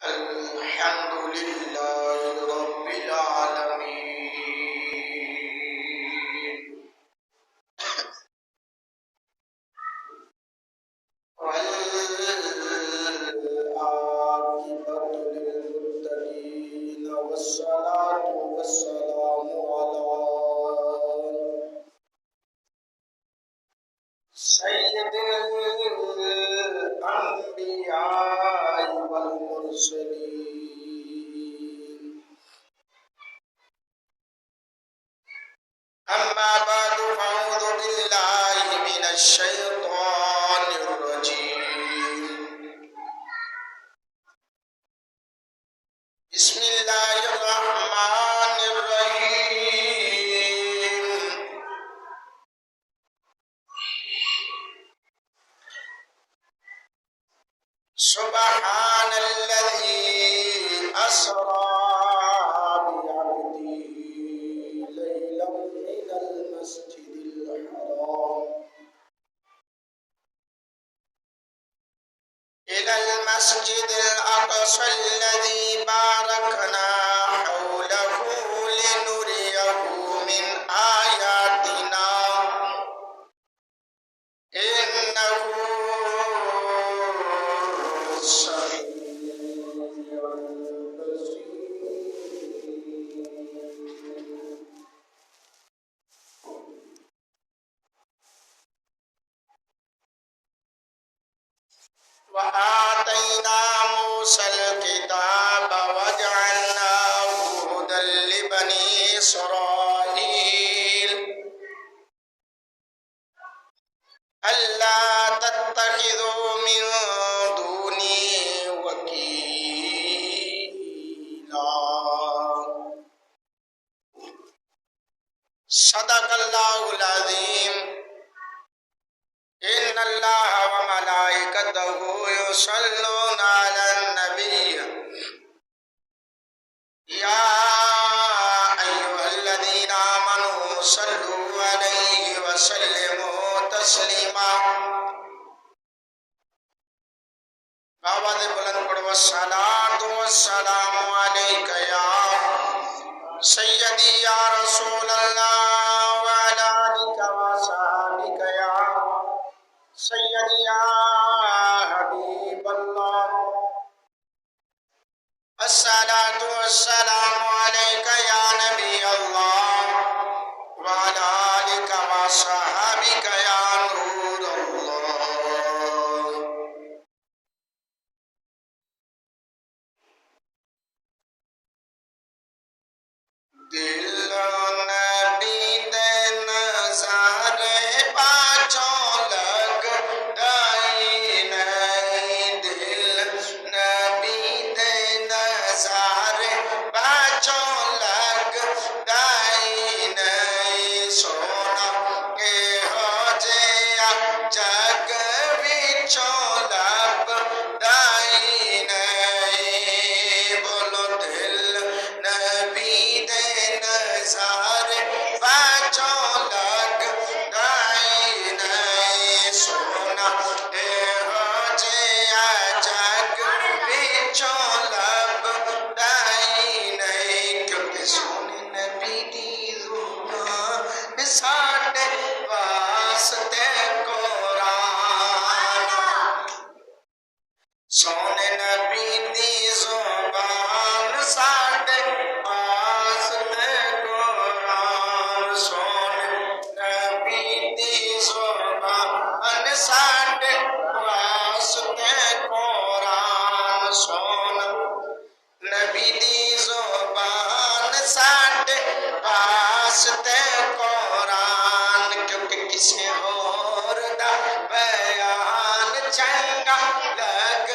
Alhamdulillahi Rabbil Alameen. والعاقبة للمتقين والصلاة والسلام على سيد الأنبياء والمرسلين. أما بعد فأعوذ بالله من الشيطان الرجيم. بسم الله الرحمن الرحيم. سبحان الذي أسرى بعبده ليلا من المسجد الحرام إلى المسجد الأقصى الذي باركنا حوله لنريه من آياتنا إنه سميع بصير. وآتينا موسى الكتاب وجعلناه هدى لبني إسرائيل ألا تتخذوا من دوني وكيلا. صدق الله العظيم. إن الله وملائكته يصلون على النبي يا أيها الذين آمنوا صلوا عليه وسلموا تسليما. बाबा ने बुलंद पढ़ो सलातो वस्सलाम अलैका या सय्यदी या रसूल अल्लाह व अला आलिका व सहाबिका या सय्यदी या हबीब अल्लाह. अस्सलातु वस्सलामु अलैका या नबी अल्लाह व अला आलिका व सहाबिका या नूर अल्लाह. दिल नबी दे नज़ारे पाँचों लग गई नहीं. दिल नबी दे नज़ारे पाँचों लग गई नहीं. सोना के हो जिया जग विचों लब गई नहीं. बोलो दिल नबी दे नज़ारे पाँचों लग गई नहीं. सोना के हो जिया जग विचों लब गई नहीं. क्योंकि सोने नबी दी ज़ुबान साडे वास्ते कुरान. सोने नबी दी ज़ुबान साडे वास्ते कुरान. सोने नबी दी ज़ुबान साडे वास्ते कुरान. सोना नबी दी ज़ुबान साडे वास्ते कुरान. क्योंकि किसी होर दा बयान चंगा लग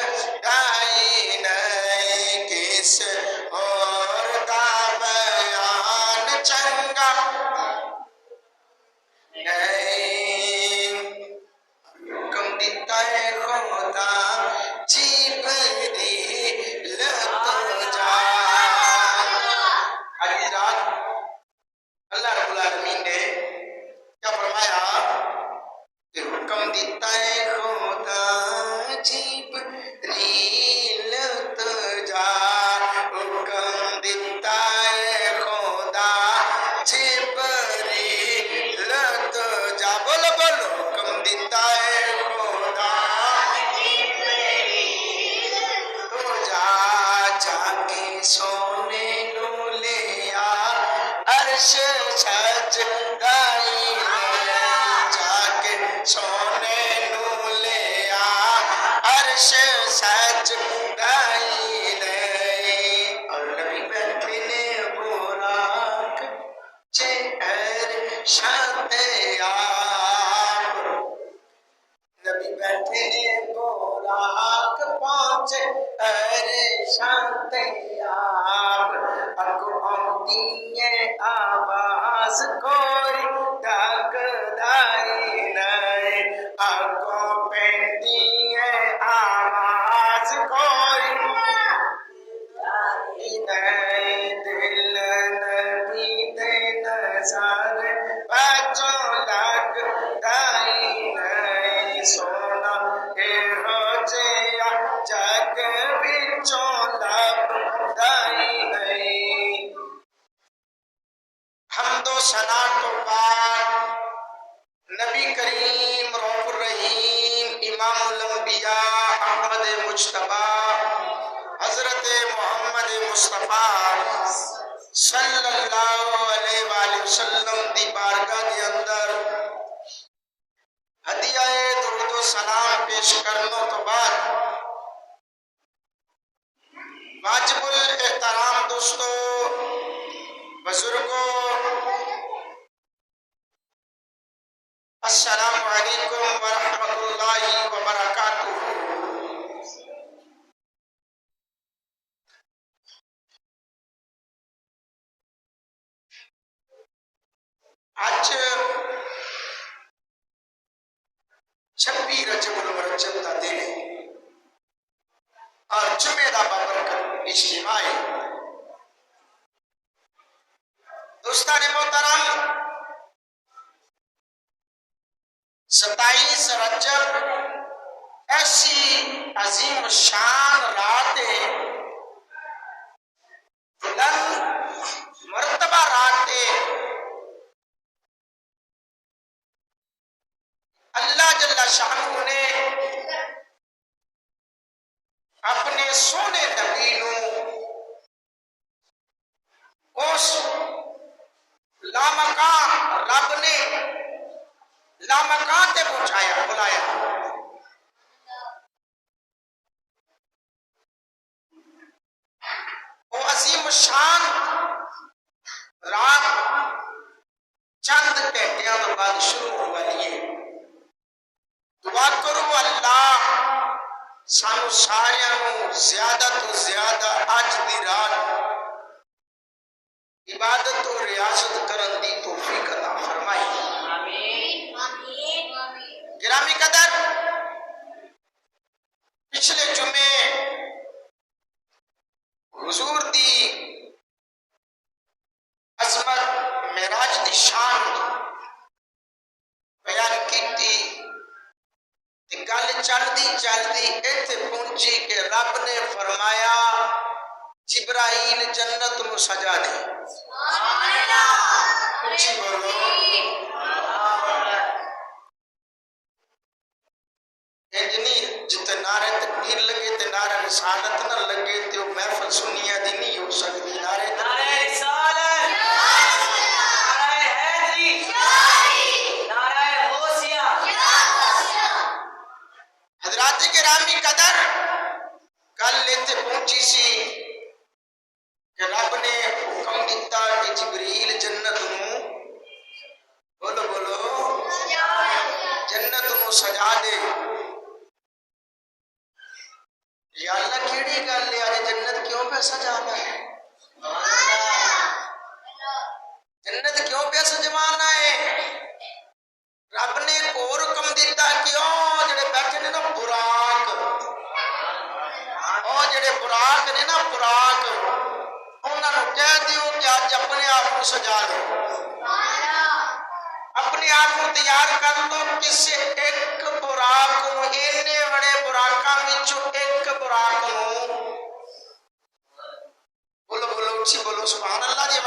गई नहीं. किसी होर दा बयान चंगा नहीं. हुक्म दिता है खुदा जिब्रील तो जा. आज रात अल्लाह रब्बुल सोने नू लिया अर्श सजदाई जाके सोने नू लिया अर्श सजदाई और नबी बैठे ने बुराक चेहर शाते आप नबी बैठे ने बुराक पहुंचे अरे शाते आप अगो आती है आवाज कोई दागदाई नहीं अगो पेंदी है आवाज कोई दिल नबी दे नज़र बचों लगदाई नहीं सोना ए हो जिया जग बिचों लगदाई नहीं हमदो सना तो बाद नबी करीम रऊफ़ुर रहीम इमामुल अंबिया अहमद मुज्तबा हजरत मोहम्मद मुस्तफा सल्लल्लाहु अलैहि वसल्लम दी बारगाह दे अंदर हदिया दुरूद व सलाम पेश करने तो बाद वाजिबुल एहतराम दोस्तों बुजुर्गों अस्सलामु अलैकुम व रहमतुल्लाहि व बरकातुहू। आज 26 रजबुल मुरज्जब का दिन है और जुमे का बाबरकत इज्तिमा है। दोस्तान मोहतरम 27 रजब ऐसी अजीम शान रात है, बुलंद मर्तबा रात है। अल्लाह जल्ला शानहू ने अपने सोने नबी नू उस लामका रब ने लामका ते बुलाया वो अजीम शान रात चंद घंटिया तो बाद शुरू हो वाली है। दुआ करो अल्लाह सानू सारियां नू ज्यादा तो ज्यादा अज दी रात इबादत और रियासत करन दी तौफीक अता फरमाए। गिरामी कदर पिछले जुमे हुजूर दी अजमत मेराज दी शान बयान की गल चलती चलती इत्थे पहुंची कि रब ने फरमाया जिब्राइल जन्नत नू सजा दे। उच्ची बोलो इंजनी जिते नारे तकबीर लगे ते नारे रिसालत न लगे ते महफिल सुनिया दी नहीं हो सकती। नारे रिसालत नारे हैदरी नारे गौसिया। हजरात गिरामी कदर कल इत्थे पहुंची सी कि रब ने हुक्म दिता कि जिब्रील जन्नत नू बोलो बोलो जन्नत नू सजा दे। या अल्लाह केड़ी गल है आज जन्नत क्यों पे सजाना है? जन्नत क्यों पे सजवाना है? रब ने एक और हुक्म दिता कि ओ जेड़े बैठे ने ना बुराक ओ जेड़े बुराक ने ना बुराक उन्होंने कह दियो कि आज अपने आप को सजा लो, अपने आप को तैयार कर लो। किसी एक बुराक को इन्ने बड़े बुराका विचों एक बुराक को बोलो बोलो उच्ची बोलो सुभान अल्लाह जी।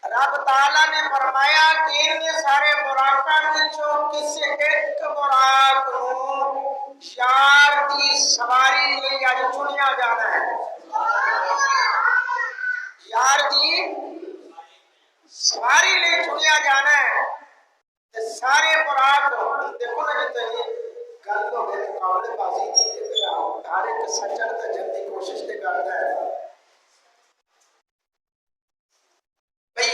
रब ताला ने फरमाया कि इन्ने सारे बुराका विचों किसी एक बुराक को यार की सवारी ਲਈ ਅੱਜ ਚੁਣਿਆ ਜਾਣਾ ਹੈ यार की सवारी ਲਈ चुनिया जाना है ते सारे बुराक देखो ना जिते गल हो गई मुकाबलेबाजी की ते फिर हर एक सज्जन ते जन की कोशिश ते करता है भाई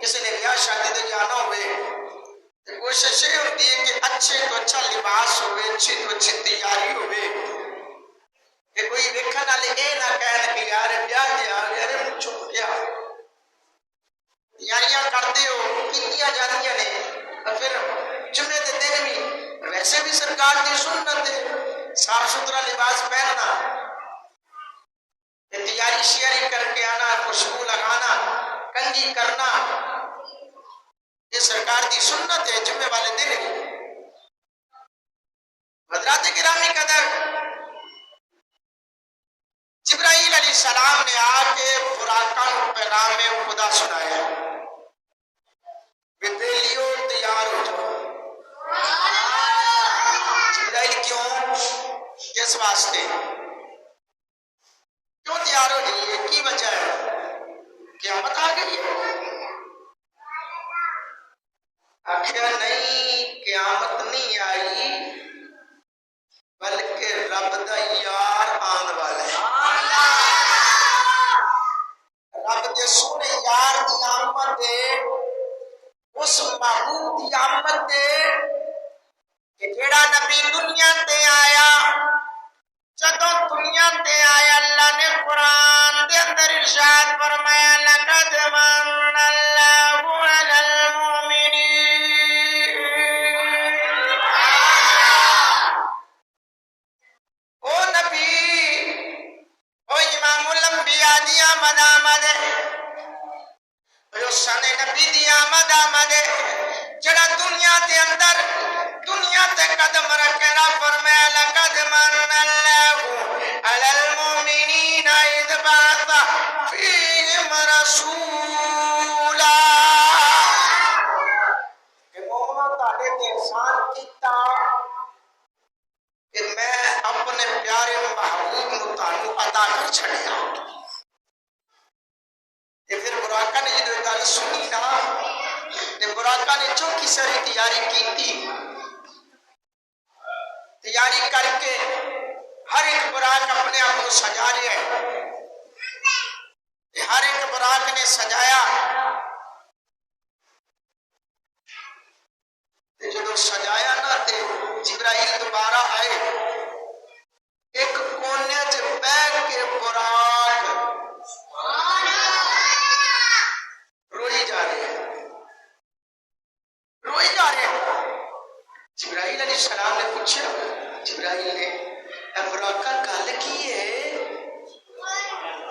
किसी ने ब्याह शादी ते जाना होवे ते कोशिश ये होती है कि अच्छे तो अच्छा लिबास होवे अच्छी तो अच्छी तैयारी होवे कि कोई वेखण वाले ये ना कहन कि यार ब्याह ते आ गया रे मुझ छुप गया तैयारियां करते हो कीतियां जांदियां ने और फिर जुम्मे के दिन भी वैसे भी सरकार की सुन्नत है साफ सुथरा लिबास पहनना तैयारी शेयरिंग करके आना खुशबू लगाना कंघी करना ये सरकार की सुन्नत है जुम्मे वाले दिन भी हज़रात गिरामी कदर जिब्राईल अलैहिस्सलाम ने आके बुराका पैगाम में खुदा सुनाया बेलियो तैयार हो जाओ जिब्राईल क्यों किस वास्ते क्यों तैयार हो जाइए की वजह है क़यामत आ गई है आखिर नहीं क़यामत नहीं आई बल्कि रब दा यार आने वाला है रब दे सोने यार दी आमद उस महबूब दी आमद कि जेड़ा नबी दुनिया ते आया जदों दुनिया ते आया अल्लाह ने कुरान दे अंदर इरशाद फरमाया लक़द मन्नल्लाहु अलल मुमिनीन ओ नबी ओ इमामुल अंबिया दी आमद शान नबी दी आमद जड़ा दुनिया के अंदर दुनिया ते कदम रखेगा फरमाया लक़द मन्नल्लाहु अलल मुमिनीना इज़ बअस फ़ीहिम रसूला कि मोमिनो ताड़े ते एहसान कीता कि मैं अपने प्यारे महबूब नूं तानू अता कर छड़िया फिर बुराका ने जो गल सुनी ना ते बुराका ने चौकी सारी तैयारी की तैयारी करके हर एक बुराक अपने आप को सजा रहा है हर एक बुराक ने सजाया जो सजाया ना ते जिब्राईल दोबारा आए एक कोने च बैठ के बुराक रोई जा रहे जिब्राईल अलैहिस्सलाम ने पूछा जिब्राईल ने बुराका गल की है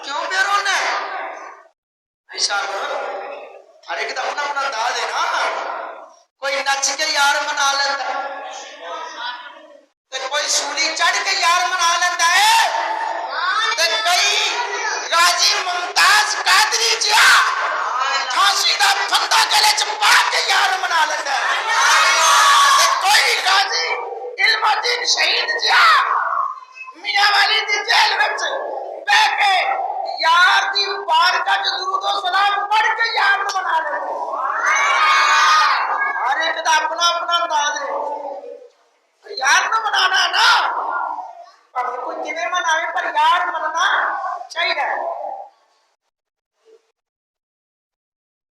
क्यों पे रोना है ऐसा हर एक का अपना अपना अंदाज है ना कोई नच के यार मना लेता तो कोई सूली चढ़ के यार मना लेता है तो कई गाजी मुमताज कादरी जिया फांसी का फंदा गले च पा के यार मना लेता है कोई गाजी इल्मुद्दीन शहीद जिया मियां वाली दी जेल विच बैठ के यार दी बारगाह च दुरूद व सलाम पढ़ के यार मना लेता हर एक का अपना अपना अंदाज है यार को मनाना ना पर कोई किवें मनावे पर यार मनना चाहिए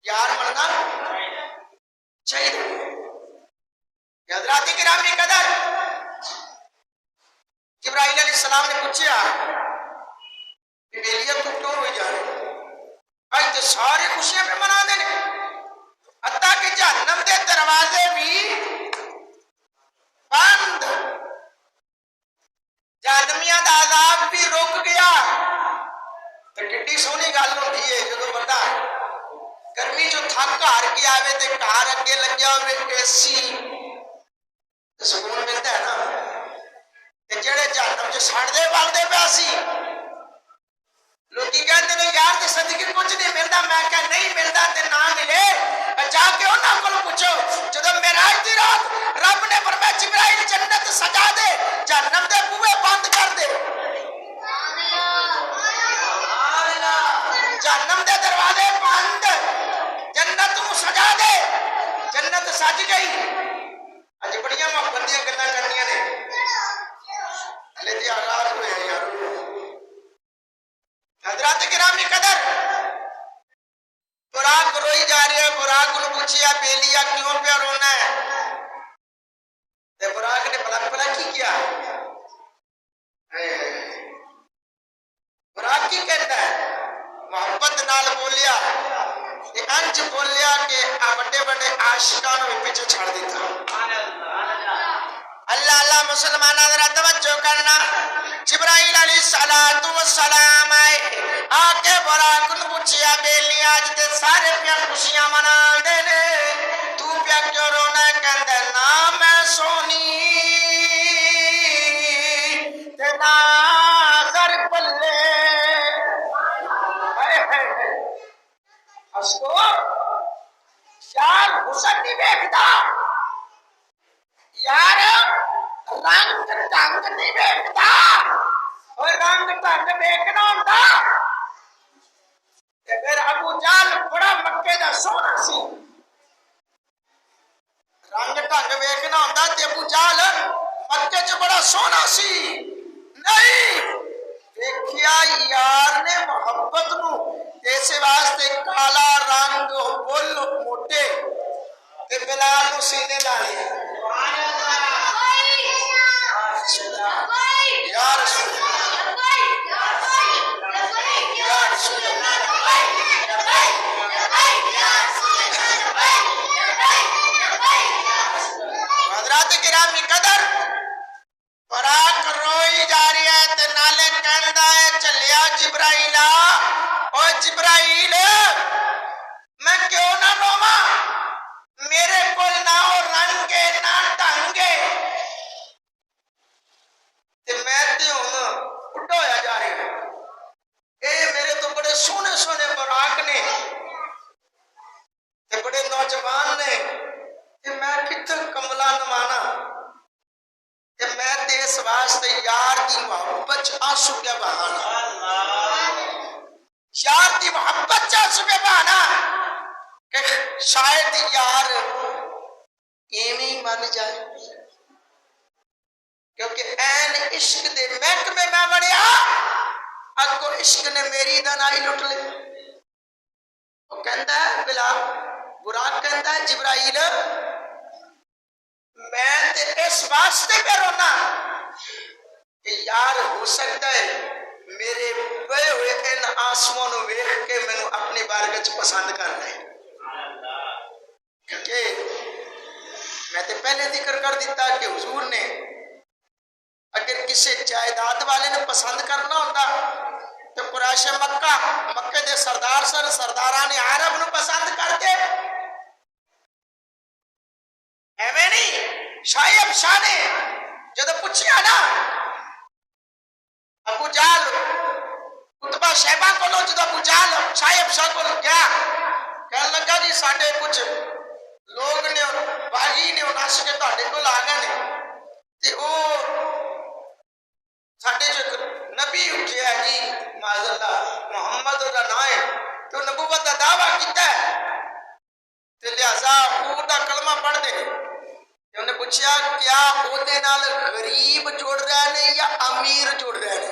यार मनना चाहिए हज़रात गिरामी कदर जिब्राईल अलैहिस्सलाम ने पूछा कि बेलिया तू क्यों रोई जा रही आज तो सारे खुशियां पे मना देने हत्ता कि जहन्नम के दरवाजे भी बंद जहन्नमियां दा अज़ाब भी रुक गया तो कितनी सोहनी गल होती है जो बंदा गर्मी चो थक हार के आवे ते कार अगे लग्या होवे एसी तो सुकून मिलता है ना ते जेड़े जहन्नम च सड़दे बलदे पिया सी लोग कहते हैं यार ते सदके कुछ नहीं मिलता मैं क्या नहीं मिलता ते ना मिले जाके उन्होंने को पूछो जो मेराज दी रात रब ने फरमाया जिब्राईल जन्नत सजा दे जहन्नम दे बूहे बंद जहन्नम दे दरवाजे बंद, जन्नत नूं सजा दे, जन्नत सज गई। अज बड़ियां मुहब्बत दी गल्लां करनियां ने, हले ते आगाज होया यार। हजरत गिरामी कदर, बुराक रोई जा रही है। बुराक को पूछिया बेलिया क्यों पे रोना है? ते बुराक ने भला भला की किया? बुराक की कहता है? मोहब्बत नाल बोलिया, अंज बोलिया कि बड़े बड़े आशिकां नूं पीछे छड़ दिता। अल्लाह अल्लाह मुसलमान जरा तवज्जो करना। जिब्राइल अलैहिस्सलातु वस्सलाम आए, आके बुराक नूं पूछिया बेलिया अज ते सारे पिया खुशियां मनांदे ने, तू पिया क्यों रोना? कहंदा ना मैं सोनी ते ना कर पल्ले। असको यार हुसन नहीं देखता यार, रंग ढंग नहीं देखता, और रंग ढंग देखना होंदा ते फिर अबू जाल बड़ा मक्के दा सोना सी। रंग ढंग वेखना होंदा ते अबू जाल मक्के च बड़ा सोना सी। नहीं देखिया यार ने मोहब्बत नू इस वास्ते काला रंग बुल मोटे ते बिलाल नू सीने ला लिया। यार हजरत गिरामी कदर, बुराक रोई जा रही है ते नाले कहंदा है चलिया जिब्राइला, ओ जिब्राइल मैं क्यों ना रोवा? मेरे कोल ना हो रंगे ना ढंगे ते मैं ते हुण बुढ़ा होया जा रहा है। ये मेरे तो बड़े सोहने सोहने बुराक ने ते बड़े नौजवान ने ते मैं कित्थे कमला नवाना ते मैं ते इस वास्ते यार दी मोहब्बत च आंसू क्या बहाना, यार दी मोहब्बत च आंसू क्या बहाना कि शायद यार इवें ही मन जाए, क्योंकि ऐन इश्क दे महकमे मैं बढ़िया अगो इश्क ने मेरी दनाई लुट ले। वो कहता है बिला, बुराक कहता है जिब्राइल मैं ते इस वास्ते पे रोना कि यार हो सकता है मेरे बहे हुए इन आंसुओं को वेख के मैनू अपनी बारगाह च पसंद कर ले, क्योंकि मैं तो पहले जिक्र कर दिता कि हुजूर ने अगर किसी जायदाद वाले ने पसंद करना होता तो कुरैश मक्का मक्के दे सरदार सर सरदारां ने अरब नूं पसंद करते, एवें नहीं। शायब शाह ने जब पूछिया ना अबू जाल कुतबा शैबा को जो अबू जाल शायब शाह को क्या कहने लगा जी साडे कुछ लोग ने बागी ने नस के तुहाडे कोल आ गए ने ते ओ साडे जो एक नबी उठिया जी माज़अल्लाह मुहम्मद दा नाम है तो नबूवत दा दावा कीता है ते लिहाजा ओदा कलमा पढ़ दे। उन्हें पूछा क्या ओदे नाल गरीब जुड़ रहे ने या अमीर जुड़ रहे ने?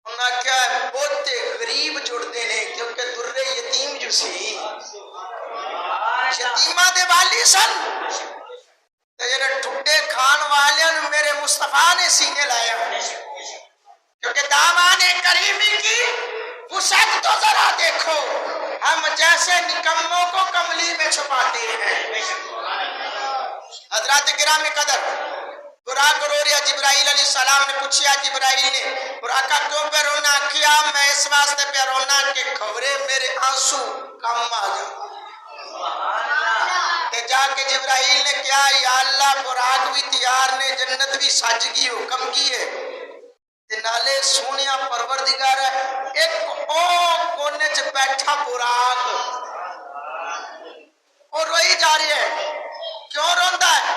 उन्हें क्या बहुते गरीब जुड़ते ने क्योंकि दुर्रे यतीम जो सी यतीमा दे वाली सन ते जेड़े ठुड्डे खान वालियां मेरे मुस्तफा ने सीने लाया, क्योंकि दामाने करीमी की वुसअत तो जरा देखो, हम जैसे निकम्मों को कमली में छुपाते हैं। हजरत गिरामी कदर, बुराक रो रहा। जिब्राइल अलैहिस्सलाम ने पूछा, जिब्राइल ने बुराका क्यों पे रोना? किया मैं इस वास्ते पे रोना कि खबरे मेरे आंसू कम आ जाए। जाके जिब्राइल ने क्या या अल्लाह बुराक भी तैयार ने, जन्नत भी सज गई, हुक्म की है ते नाले सोनिया परवरदिगार है एक ओ कोने च बैठा बुराक और रोई जा रही है। क्यों रोंदा है?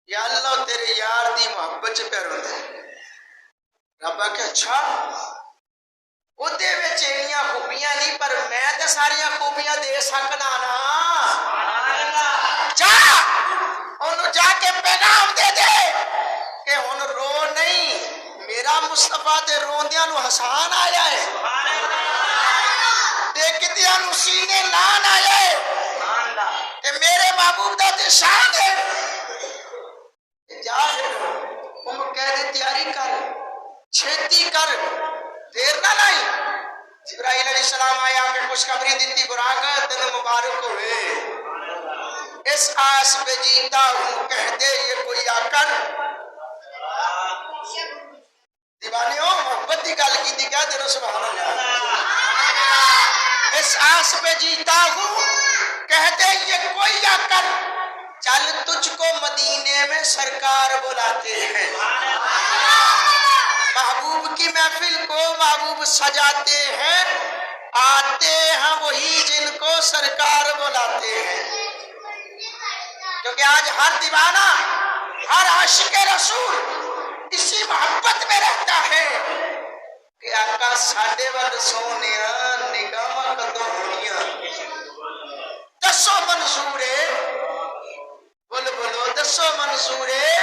या अल्लाह तेरे यार दी मोहब्बत च पे रोंदा है। रब आखे अच्छा ਉਹਦੇ ਵਿੱਚ ਇੰਨੀਆਂ ਖੂਬੀਆਂ ਨਹੀਂ, ਪਰ ਮੈਂ ਤੇ ਸਾਰੀਆਂ ਖੂਬੀਆਂ ਦੇ ਸਕਦਾ ਨਾ। ਜਾ ਉਹਨੂੰ ਜਾ ਕੇ ਪੈਗਾਮ ਦੇ ਦੇ ਕਿ ਹੁਣ ਰੋ ਨਹੀਂ, ਮੇਰਾ ਮੁਸਤਫਾ ਤੇ ਰੋਂਦਿਆਂ ਨੂੰ ਹਸਾਨ ਆਇਆ ਹੈ, ਦੇਖਦਿਆਂ ਨੂੰ ਸੀਨੇ ਲਾਣ ਆਇਆ ਹੈ ਕਿ ਮੇਰੇ महबूब ਦਾ ਤੇ शान है। जा फिर ਉਹਨੂੰ ਕਹਿ ਦੇ ਤਿਆਰੀ ਕਰ, ਛੇਤੀ कर, देर ना लाई। जिब्राइल अलैहिस्सलाम आया के खुशखबरी दी, बुराक दिन मुबारक हुए, इस आस पे जीता हूं, कह दे ये कोई आकर। दीवानियों मोहब्बत की गल की क्या दिनो सुभान अल्लाह। इस आस पे जीता हूं, कह दे ये कोई आकर, चल तुझको मदीने में सरकार बुलाते हैं। महबूब की महफिल को महबूब सजाते हैं, आते हैं वही जिनको सरकार बुलाते हैं। क्योंकि आज हर दीवाना, हर आशिक रसूल इसी मोहब्बत में रहता है कि आका साडे वल सोनिया निगाहां कदों होनियां, दसो मंसूर है, बोलो बोलो दसो मंसूर है,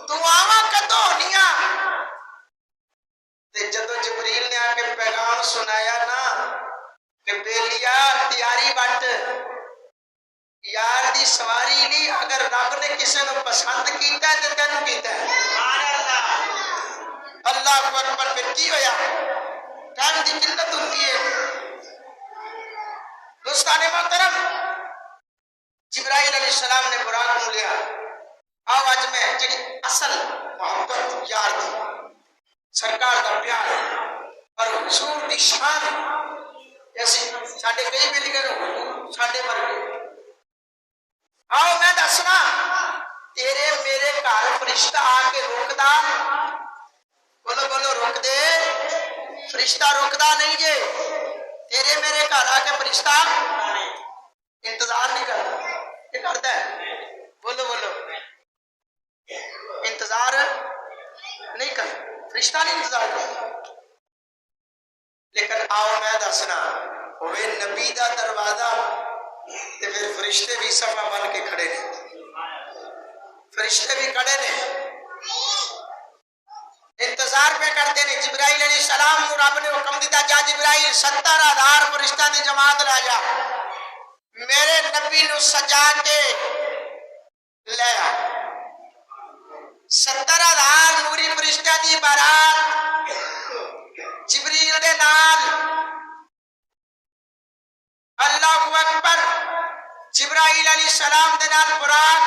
दुआवां कदों होनियां। जदों जिब्रील ने आके पैगाम सुनाया ना कि बेलिया तैयारी बट, यार दी सवारी नहीं, अगर रब ने किसी को पसंद किया तो तेन किया। अल्लाह अकबर। फिर की होया, टाइम की किल्लत होती है। दोस्ताने मोहतरम, जिब्राइल अलैहिस्सलाम ने बुराक नूं लिया, आओ अज मैं जी असल मोहब्बत यार दी, सरकार का प्यार और हुजूर दी शान, ऐसी साडे कई मिल गए साडे मर गए। आओ मैं दसना, तेरे मेरे घर फरिश्ता आके रोकदा, बोलो बोलो रोक दे, फरिश्ता रोकदा नहीं जे, तेरे मेरे घर आके फरिश्ता इंतजार नहीं करता, ये करता है, बोलो बोलो इंतजार नहीं करता, फरिश्ता नहीं इंतजार करता। लेकिन आओ मैं दसना, होवे नबी दा दरवाजा ते फिर फरिश्ते भी सफा बन के खड़े ने, फरिश्ते भी खड़े ने, इंतजार पे करते ने। जिब्राइल अलैहिस्सलाम नूं रब ने हुक्म दिता, जा जिब्राइल 70,000 फरिश्ता दी जमात ला जा, मेरे नबी नूं सजा के ले आ। 70,000 नूरी फरिश्ता दी बारात जिब्रील दे नाल, अल्लाहु अकबर। जिब्राइल अलैहिस्सलाम दे नाल बुराक,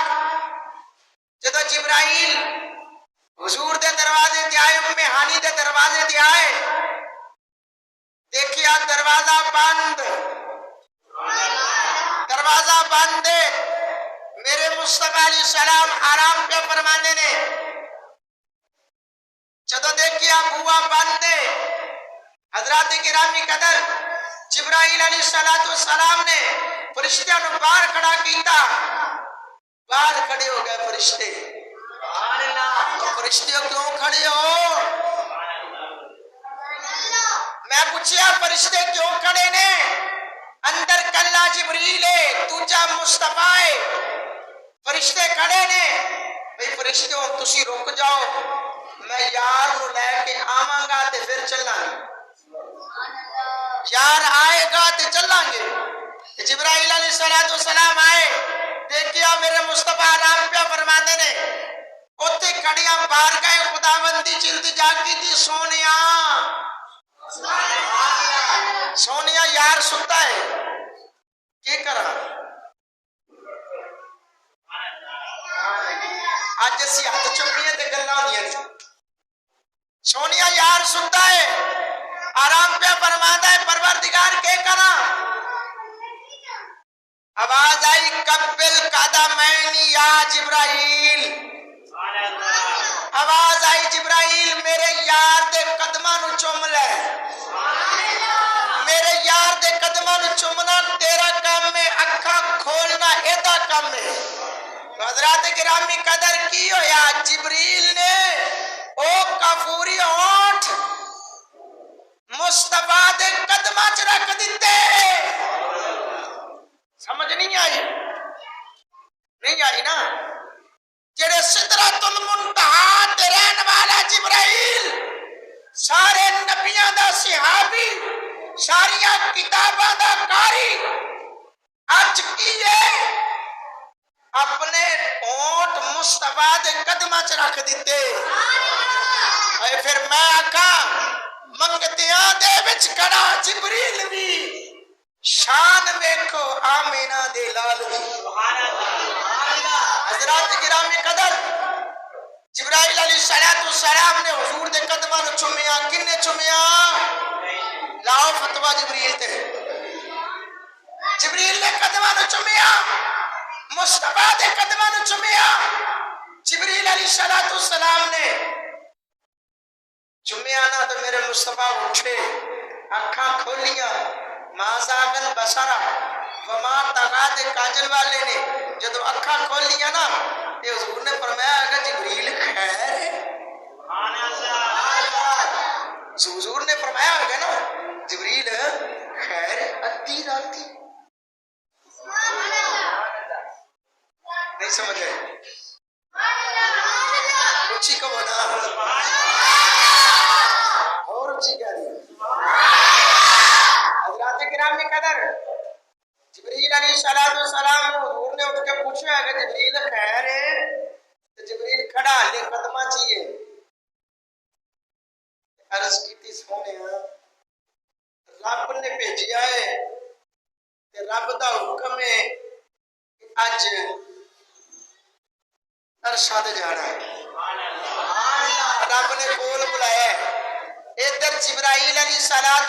जदों जिब्राइल हुजूर दे दरवाजे ते आए, उम्मे हानी दे दरवाजे ते आए, देखिया दरवाजा बंद, दरवाजा बंद है। मेरे मुस्तफा अलैहिस्सलाम आराम पे फरमाने ने, जदों देखिया बुआ बंद है, हजरत किरामी कदर जिब्राइल अलैहिस्सलाम ने फरिश्तियां नूं बाहर खड़ा कीता, बाहर खड़े हो गए फरिश्ते। तो फरिश्ते क्यों खड़े हो? मैं पूछया फरिश्ते क्यों खड़े ने? अंदर कल्ला जिब्रील है, दूजा मुस्तफा है, फरिश्ते खड़े ने। भाई फरिश्ते तुसी रुक जाओ, मैं यार नूं लैके आवांगा ते फिर चलांगे, यार आएगा तो चलांगे। जिब्राइल अलैहिस्सलाम आए, देखिया मेरे मुस्तफा आराम पे फरमाने ने, उत्ते खड़ियां बाहर गए, खुदावंदी चिल्त जागी थी, सोनिया सोनिया यार सुता है, की करा अज असी हाथ चुपियां ते गल्लां होंदियां ने। सोनिया यार सुता है, आराम पे फरमाता है, परवरदिगार के करा। आवाज आई, कब्बिल कदमैनी या जिब्राइल। आवाज आई, जिब्राइल मेरे यार दे कदमां नूं चुम ले, मेरे यार दे कदमां नूं चुमना तेरा काम है, अखा खोलना एदा काम है। हजरत गिरामी कदर की होया, जिब्रील ने ओ कफूरी ओठ नबियां दा सहाबी सारिया किताबां दा कारी अज की अपने ओट मुस्तफा दे कदमां च रख दिते। फिर मैं आखा मंगतियां दे विच खड़ा जिबरील भी शान वेखो आमीना दे लाल दी। हजरत गिरामी कदर जिब्राइल अलैहिस्सलाम ने हुजूर दे कदमां नु चुमिया। किन्ने चुमिया? लाओ फतवा जिब्रील ते। जिब्रील ने कदमां नु चुमिया, मुस्तफा दे कदमां नु चुमिया। जिब्रील अलैहिस्सलाम ने चुमिया ना तो मेरे मुस्तफा उठे, अखा खोलिया, माज़ागल बसरा वमा तगा दे काजल वाले ने जब अखा खोलिया ना ते हुजूर ने फरमाया कि जिब्रील खैर है। हुजूर ने फरमाया होगा ना जिब्रील खैर अद्धी राती। नहीं समझ आए? ऊंची कहो ना और ऊंची कह दी। हज़रात किराम कदर जिब्रील अलैहिस्सलाम ने हुजूर ने उठ के पूछा कि जिब्रील खैर है? तो जिब्रील खड़ा ले कदमा चाहिए अर्ज की सोने रब ने भेजिया है ते रब दा हुक्म है कि अज अरशा ते जाना है। रब ने कोल बुलाया। इधर जिब्राइल अलैहिस्सलाम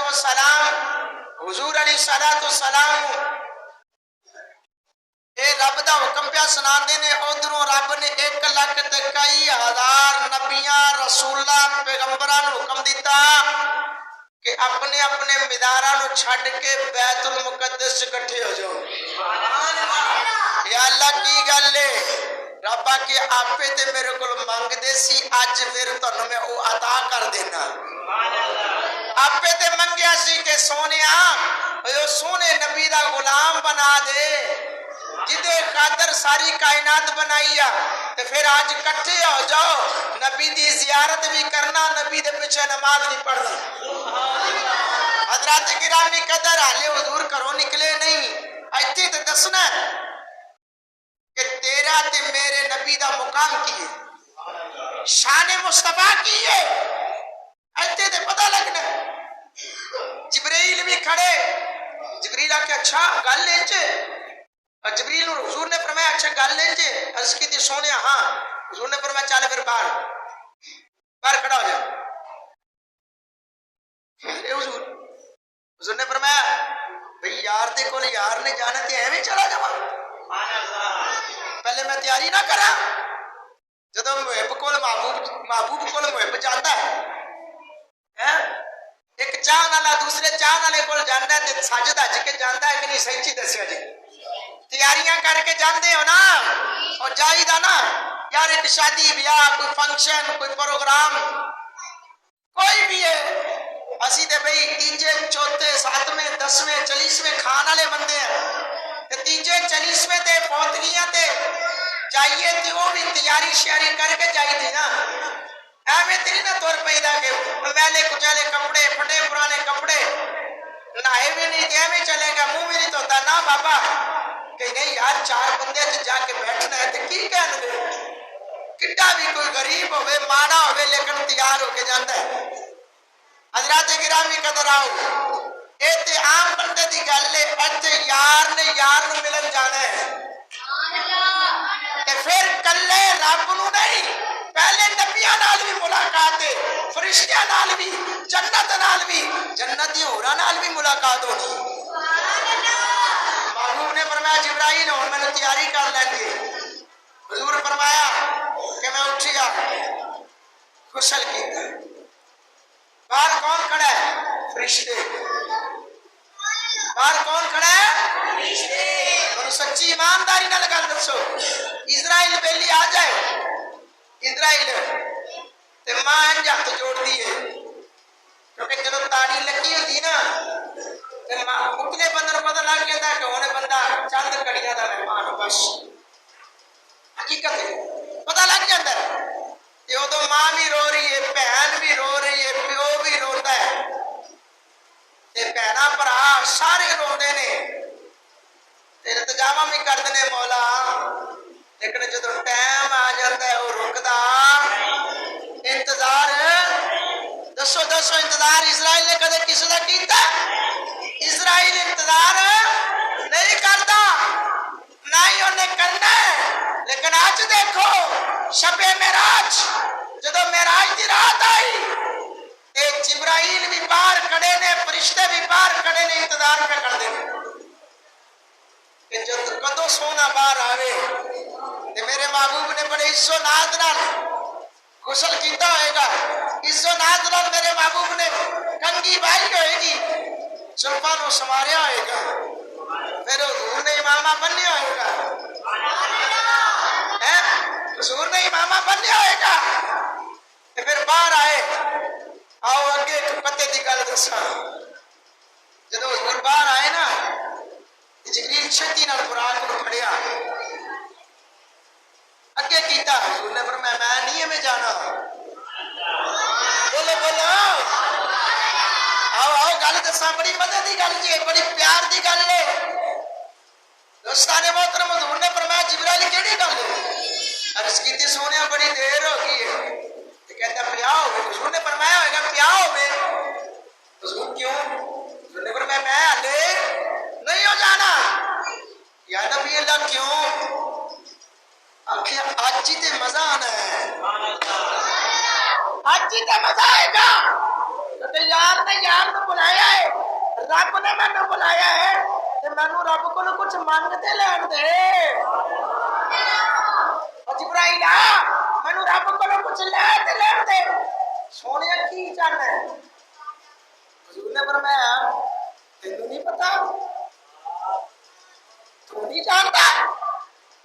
हुजूर अलैहिस्सलाम ए रब दा हुक्म पिया सुनांदे ने। उधरों रब ने 1 लाख ते कई हजार नबियां रसूलां पैगंबरां नूं हुक्म दिता कि अपने अपने मिदारां नूं छड्ड के बैतुल मुकद्दस इकट्ठे हो जाओ। या अल्लाह की गल है रब्बा के आपे ते मेरे को मंगदे सी, अज फिर तुहानू मैं वो अता कर देना। आपे ते मंगया सी कि सोनिया ओ सोने नबी दा गुलाम बना दे जिदे खातर सारी कायनात बनाई आ। ते फिर आज इकट्ठे हो जाओ, नबी दी जियारत भी करना, नबी दे पीछे नमाज भी पढ़ना। हजरत गिरामी कदर हाले हुजूर घरों निकले नहीं, इत्थे ते दसना कि तेरा ते मेरे नबी दा मुकाम की है, शान मुस्तफा की है, इत्थे ते पता लगना। जिब्रील भी खड़े। जिब्रील आके अच्छा गल इंज। जिब्रील हुजूर ने फरमाया अच्छा गल इंज। अर्ज की थी सोने हाँ। हुजूर ने फरमाया चल फिर बाहर खड़ा हो जा। हुजूर ने फरमाया भाई यार दे कोल यार ने जाना ते एवें चला जावा, पहले मैं तैयारी ना करा। जदों मुहिब कोल महबूब कोल मुहिब जाता है, एक चाहन वाला दूसरे चाहन वाले कोल जांदा है ते सज धज के जांदा है कि नहीं? सच्ची दस्या जी, तैयारियां करके जाते हो ना और जाईदा ना यार। एक शादी ब्याह कोई फंक्शन कोई प्रोग्राम कोई भी है, असी ते भाई तीजे चौथे 7वें 10वें 40वें खान वाले बंदे हैं। ते तीजे 40वें ते पहुंचगियां ते जाइए ते वो भी तैयारी श्यारी करके जाई थी ना। एवें तेरी ना तुर पैदा के मैले कुचैले कपड़े फटे पुराने कपड़े नहाए भी नहीं ते एवें चलेगा, मुंह भी नहीं धोता ना बाबा कि नहीं यार 4 बंदे च जाके बैठना है तो की कहणगे। किड्डा भी कोई गरीब होवे माड़ा होवे लेकिन तैयार होके जाता है। हजरत गिरामी कदर आओ, ये ते आम बंदे दी गल है। अच्छे यार ने यार नूं मिलन जाना है ते फिर कल्ले रब नूं नहीं, पहले नबियां नाल भी मुलाकात है, फरिश्तियां नाल भी, जन्नत नाल भी, जन्नत दी होरां नाल भी मुलाकात होनी। महबूब ने फरमाया जिब्राइल हुण मैनूं तैयारी कर लैंदे। हुजूर फरमाया कि मैं उठिया गुसल कीता। बाहर कौन खड़ा है? फरिश्ते। बाहर कौन खड़ा है? फरिश्ते। सच्ची ईमानदारी नाल गल दसो, इजराइल बेली आ जाए, इजराइल ते मां इंज हथ जोड़ती है क्योंकि जब ताड़ी लगी होती ना ते मां उतने बंदे पता लग जाता कि हुण बंदा चंद घड़ियां दा मेहमान बस। हकीकत है पता लग जाता है। उदों मां भी रो रही है, भैन भी रो रही है, प्यो भी रोता है। लेकिन जो टाइम आ जाता है वो रुकदा इंतजार। दसो दसो इंतजार इजराइल ने कदे किसी का कीता? इजराइल इंतजार नहीं करता, ना ही उन्हें करना है। लेकिन आज देखो शबे मेराज, जो मेराज की रात आई, जिब्राइल भी बाहर खड़े ने, फरिश्ते भी बाहर खड़े ने, इंतजार पे कर दे कि जो कदों सोना बाहर आवे। मेरे महबूब ने बड़े इज्जो नाज नाल गुसल किया होएगा, इज्जो नाज नाल मेरे महबूब ने कंगी बाई होएगी, जुल्फां नूं संवारिया होएगा, फिर हुजूर ने इमामा बन्निया होएगा, हुजूर ने इमामा बन्निया होएगा, फिर बाहर आए। आओ अगे एक पते की गल दसा, जो हुजूर बाहर आए ना, जिब्रील छेती नाल बुराक नूं फड़िया अगे कीता। हुजूर ने फरमाया मैं नहीं में जाना। बोलो बोलो, आओ आओ गल दसा, बड़ी मजे की गल जी, बड़ी प्यार की गल है। दोस्ताने मोहतरम, हुजूर ने फरमाया जिब्राइल केड़ी गल है? अर्ज कीती सोनिया बड़ी देर हो गई है, कहता पिया होवे। हुजूर ने फरमाया होगा पिया होवे। हुजूर क्यों? हुजूर ने फरमाया मैं हले नहीं हो जाना। या नबी अल्लाह क्यों? आखिर आज ही ते मजा आना है, आज ही ते मजा आएगा। तो यार ने बुलाया है, रब ने मैंने बुलाया है, ते मैनू रब को कुछ मांगते लैन दे। जिब्राइल मैनू रब को कुछ लैन दे। सोने की चाहना है? हुजूर ने फरमाया तेनू नहीं पता, तू नहीं जानता।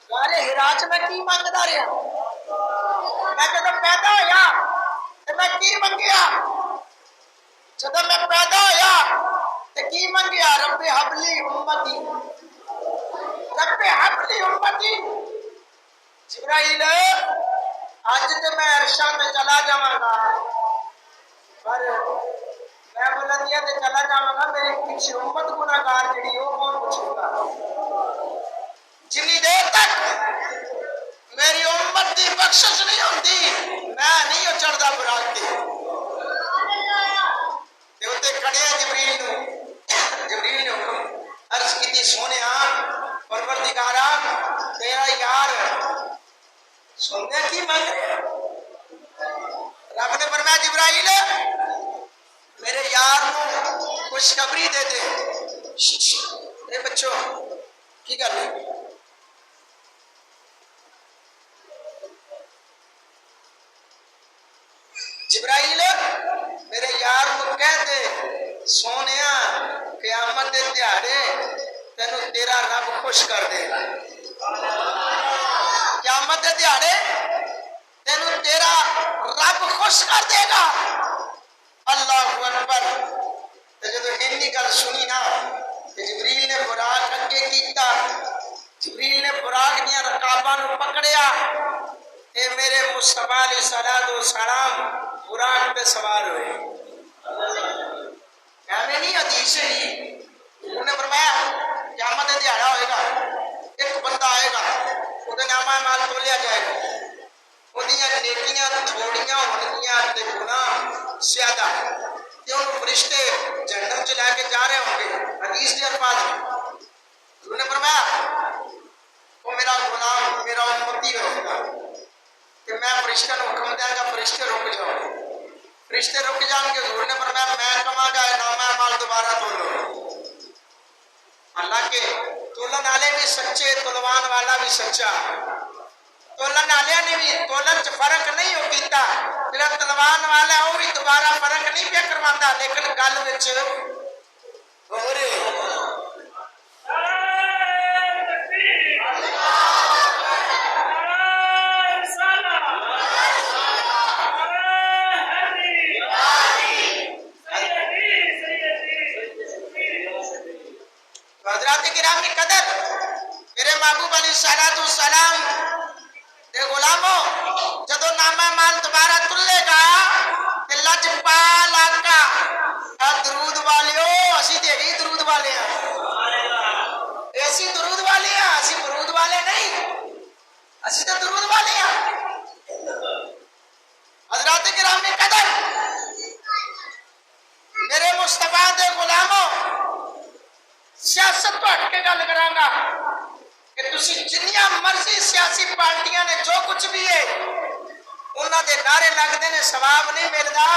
अरे हिराज में की मंगदा रहा, मैं जब पैदा होया तो मैं की मंगिया, जब मैं पैदा होया तो की मंगिया, रब्बे हबली उम्मती, रब्बे हबली उम्मती। जिब्राइल आज तो मैं अरशा में चला जावांगा, पर मैं बुलंदिया ते चला जावांगा, मेरी पीछे उम्मत गुनाहगार जिहड़ी वो कौन पूछेगा? जिन्नी देर तक मेरी उम्मत की बख्शिश नहीं होती, मैं नहीं चढ़ता बुराक ते। उत्ते खड़े जिब्रील ने हुक्म अर्ज की, सोनिया परवरदिगारा तेरा यार सोने की मांग रहे। रब ने फरमाया जिब्राइल मेरे यार को खुशखबरी दे दे। बच्चों की गल है? जिब्राइल मेरे यार को कह दे सोनिया क़यामत दे दिहाड़े तेनू तेरा रब खुश कर देगा। क़यामत दे दिहाड़े तेनू तेरा रब खुश कर देगा। अल्लाहु अकबर। जो इन्नी गल सुनी ना, जिब्रील ने बुराक अगे कीता, जिब्रील ने बुराक दियां रकाबां नूं पकड़िया, ते मेरे मुस्तफा अलैहिस्सलातु सलाम बुराक पे सवार हुए। एवं नहीं हदीस ही, उन्हें फरमाया क़यामत दा दिहाड़ा होएगा, एक बंदा आएगा, उसदा नामा माल तोलिया जाएगा, उहदियां नेकियां थोड़ियां होणगियां ते गुनाह ज़्यादा, ते उहनूं फरिश्ते जहन्नम च लैके जा रहे होंगे। हदीस दे अल्फाज उन्होंने फरमाया वो मेरा गुलाम मेरा उम्मती होगा, कि मैं फरिश्ते को हुक्म देंगा फरिश्ते रुक जाओ, फरिश्ते रुक जाएंगे। हुजूर ने फरमाया मैं कमांगा नामा माल दोबारा तोलो। हालांकि तोलन वाले भी सच्चे, तुलवान वाला भी सच्चा, तोलन वाले ने भी तोलन च फर्क नहीं हो कीता, जेड़ा तुलवान वाला है वो भी दोबारा फर्क नहीं पे करवांदा, लेकिन गल विच हो रहे गिरामी कदर मेरे महबूब अलैहिस्सलातु सलाम दे गुलामो, जदों नामा माल दोबारा तुलेगा ते लजपाल आका दरूद वालियो, असी ते ही दरूद वाले हैं, ऐसी दरूद वाले हैं, असी बरूद वाले नहीं। असि तो दुरूद वाले हैं। हजरात गिरामी कदर, मेरे मुस्तफा दे गुलामों, सियासत तो हट के गल करांगा कि तुसी जिन्नियां मर्जी सियासी पार्टियां ने जो कुछ भी है उन्हां दे नारे लगदे ने, सवाब नहीं मिलदा।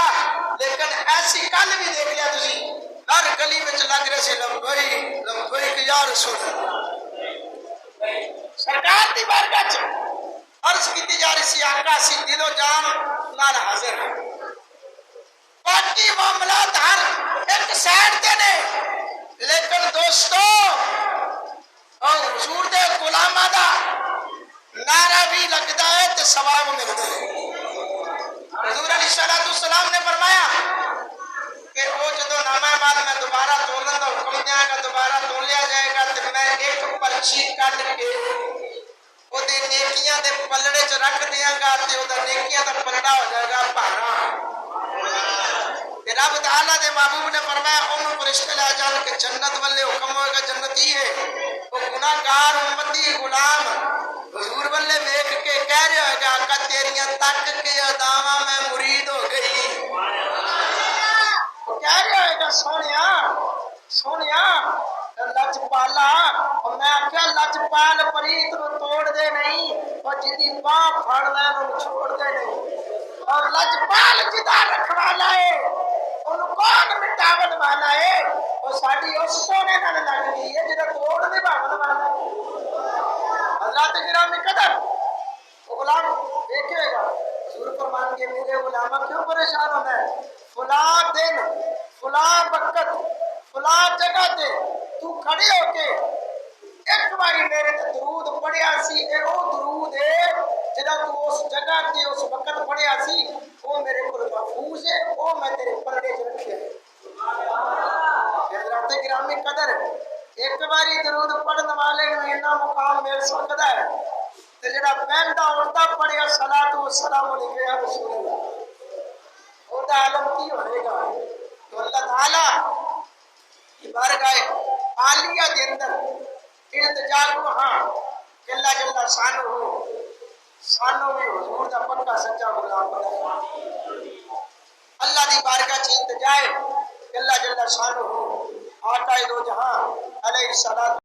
लेकिन ऐसी कल भी देख लिया तुसी, हर गली में लग रहे से लब्बैक या रसूल अल्लाह। सरकार की बारगाह च अर्ज की जा रही सी, आका सी दिलो जान नाल हाजिर है। बाकी मामलात हर एक साइड ते ने, लेकिन दोस्तों और हुजूर दे गुलामां दा नारा भी लगता है तो सवाब मिलता है। हुजूर अलैहिस्सलाम ने फरमाया कि वो जो नामा माल मैं दोबारा तोलन का हुक्म देंगा, दोबारा तोल लिया जाएगा, तो मैं एक पर्ची कट के ओदे नेकियां दे पलड़े च रख देंगा, ते ओदा नेकियां दा पलड़ा हो जाएगा भारा। रब तआला दे महबूब ने फरमाया ओनू फरिश्ते ले जान के जन्नत वाले हुक्म होएगा, जन्नती है वो गुनाहगार उम्मती गुलाम हुजूर वाले देख के कह रहे होगा, आका तेरियां तक के अदावां मैं मुरीद हो गई। वो कह रहे होगा, सोनिया सोनिया लजपाला, और मैं आख्या लजपाल परीत नूं तोड़ दे नहीं, और जिदी बाह फड़ लै उन्हें छोड़ दे नहीं। और लजपाल जिदा रखवाला है उन्हें कौन मिटावन वाला है, और साडी उस सोने नाल लग गई है जिहड़ा तोड़ नहीं पावन वाला है। हज़रात गिरामी कदर, वो गुलाम देखेगा हुजूर फरमाएंगे मेरे गुलामा क्यों परेशान होना है, फुला दिन फुला वक्त फुला जगह ते तू खड़े होके एक बारी मेरे ते दरूद पढ़िया सी, ए ओ दरूद है जिहड़ा तू उस जगह ते उस वक्त पढ़िया सी, वो मेरे कोल महफूज है, वो मैं तेरे पलड़े च रखे। हज़रात गिरामी कदर, एक बारी दरूद पढ़न वाले नूं इन्ना मुकाम मिल सकदा है ते जिहड़ा बहंदा उठदा पढ़िया सलातु व सलाम अलैका या रसूल अल्लाह, ओदा आलम की होएगा। तो अल्लाह ताला की बारगाह आलिया दे अंदर इल्तिजा को हां जल्ला जल्ला सानो भी हुजूर दा पक्का सच्चा गुलाम बना। अल्लाह दी बारगाह च इल्तिजा जल्ला जल्ला सानो आका दो जहां अलैहि सलात